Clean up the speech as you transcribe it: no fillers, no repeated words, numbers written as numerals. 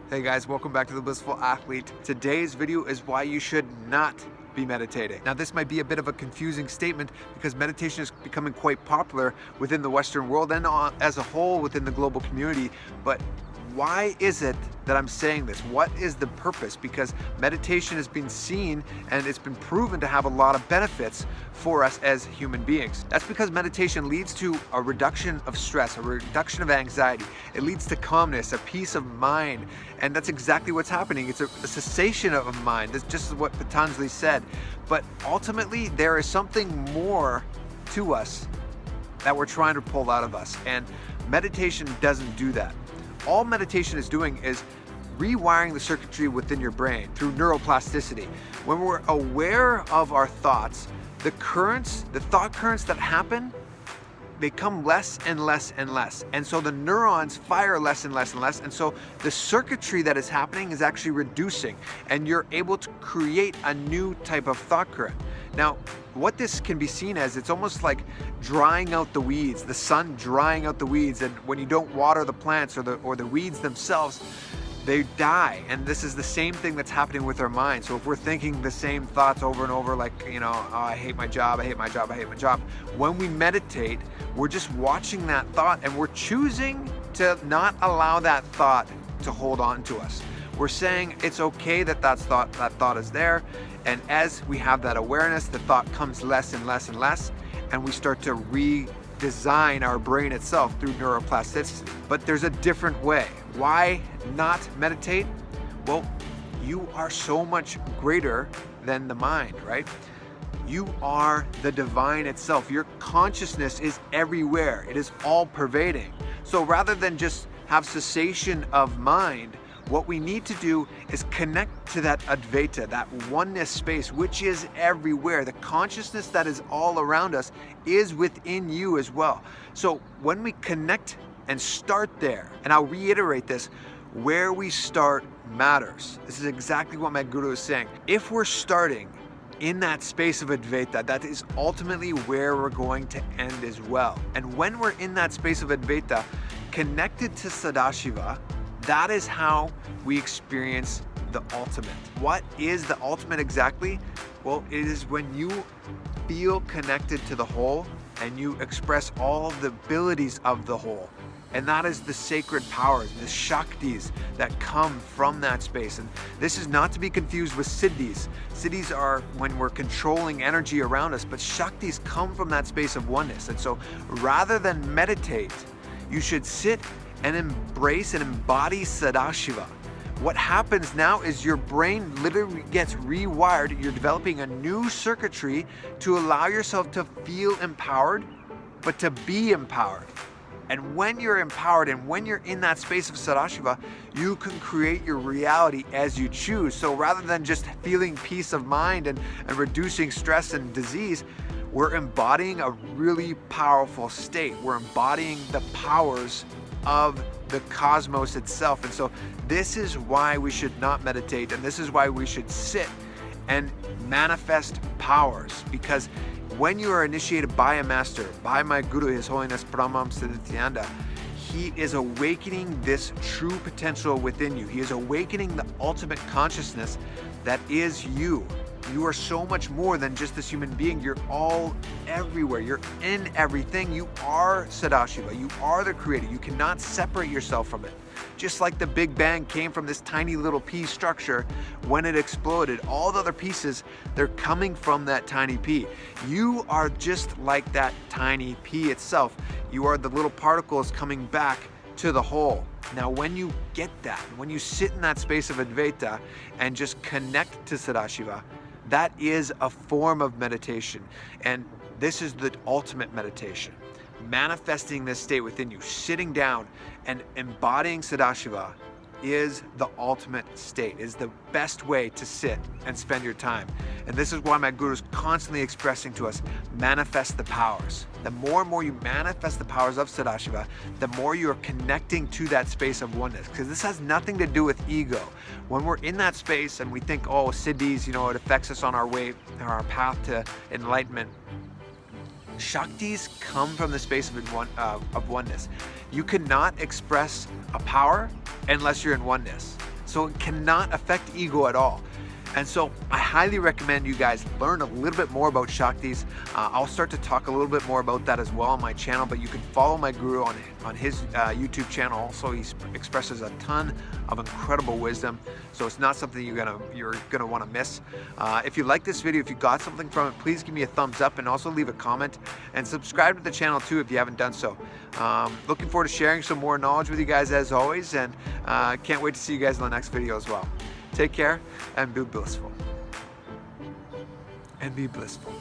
Hey guys, welcome back to The Blissful Athlete. Today's video is why you should not be meditating. Now this might be a bit of a confusing statement because meditation is becoming quite popular within the Western world and as a whole within the global community, but why is it that I'm saying this? What is the purpose? Because meditation has been seen and it's been proven to have a lot of benefits for us as human beings. That's because meditation leads to a reduction of stress, a reduction of anxiety. It leads to calmness, a peace of mind, and that's exactly what's happening. It's a cessation of mind. That's just what Patanjali said. But ultimately, there is something more to us that we're trying to pull out of us, and meditation doesn't do that. All meditation is doing is rewiring the circuitry within your brain through neuroplasticity. When we're aware of our thoughts, the thought currents that happen, they come less and less and less. And so the neurons fire less and less and less. And so the circuitry that is happening is actually reducing, and you're able to create a new type of thought current. Now, what this can be seen as, it's almost like drying out the weeds, the sun drying out the weeds. And when you don't water the plants or the weeds themselves, they die. And this is the same thing that's happening with our mind. So if we're thinking the same thoughts over and over, like, oh, I hate my job, I hate my job, I hate my job. When we meditate, we're just watching that thought and we're choosing to not allow that thought to hold on to us. We're saying it's okay that that thought is there. And as we have that awareness, the thought comes less and less and less, and we start to redesign our brain itself through neuroplasticity. But there's a different way. Why not meditate? Well, you are so much greater than the mind, right? You are the divine itself. Your consciousness is everywhere. It is all pervading. So rather than just have cessation of mind, what we need to do is connect to that Advaita, that oneness space, which is everywhere. The consciousness that is all around us is within you as well. So when we connect and start there, and I'll reiterate this, where we start matters. This is exactly what my guru is saying. If we're starting in that space of Advaita, that is ultimately where we're going to end as well. And when we're in that space of Advaita, connected to Sadashiva, that is how we experience the ultimate. What is the ultimate exactly? Well, it is when you feel connected to the whole and you express all the abilities of the whole. And that is the sacred powers, the Shaktis that come from that space. And this is not to be confused with Siddhis. Siddhis are when we're controlling energy around us, but Shaktis come from that space of oneness. And so rather than meditate, you should sit and embrace and embody Sadashiva. What happens now is your brain literally gets rewired. You're developing a new circuitry to allow yourself to feel empowered, but to be empowered. And when you're empowered and when you're in that space of Sadashiva, you can create your reality as you choose. So rather than just feeling peace of mind and reducing stress and disease, we're embodying a really powerful state. We're embodying the powers of the cosmos itself. And so this is why we should not meditate, and this is why we should sit and manifest powers. Because when you are initiated by a master, by my guru, His Holiness Paramahamsa Nithyananda, he is awakening this true potential within you. He is awakening the ultimate consciousness that is you. You are so much more than just this human being. You're all everywhere. You're in everything. You are Sadashiva. You are the creator. You cannot separate yourself from it. Just like the Big Bang came from this tiny little pea structure, when it exploded, all the other pieces, they're coming from that tiny pea. You are just like that tiny pea itself. You are the little particles coming back to the whole. Now, when you get that, when you sit in that space of Advaita and just connect to Sadashiva, that is a form of meditation. And this is the ultimate meditation. Manifesting this state within you, sitting down and embodying Sadashiva is the ultimate state, is the best way to sit and spend your time. And this is why my guru is constantly expressing to us, manifest the powers. The more and more you manifest the powers of Sadashiva, the more you are connecting to that space of oneness. Because this has nothing to do with ego. When we're in that space and we think, oh, Siddhis, it affects us on our way, or our path to enlightenment. Shaktis come from the space of oneness. You cannot express a power unless you're in oneness. so it cannot affect ego at all. And so I highly recommend you guys learn a little bit more about Shaktis. I'll start to talk a little bit more about that as well on my channel, but you can follow my guru on his YouTube channel. Also, he expresses a ton of incredible wisdom, so it's not something you're gonna want to miss. If you like this video, if you got something from it, please give me a thumbs up and also leave a comment and subscribe to the channel too if you haven't done so. Looking forward to sharing some more knowledge with you guys as always, and can't wait to see you guys in the next video as well. Take care and be blissful. And be blissful.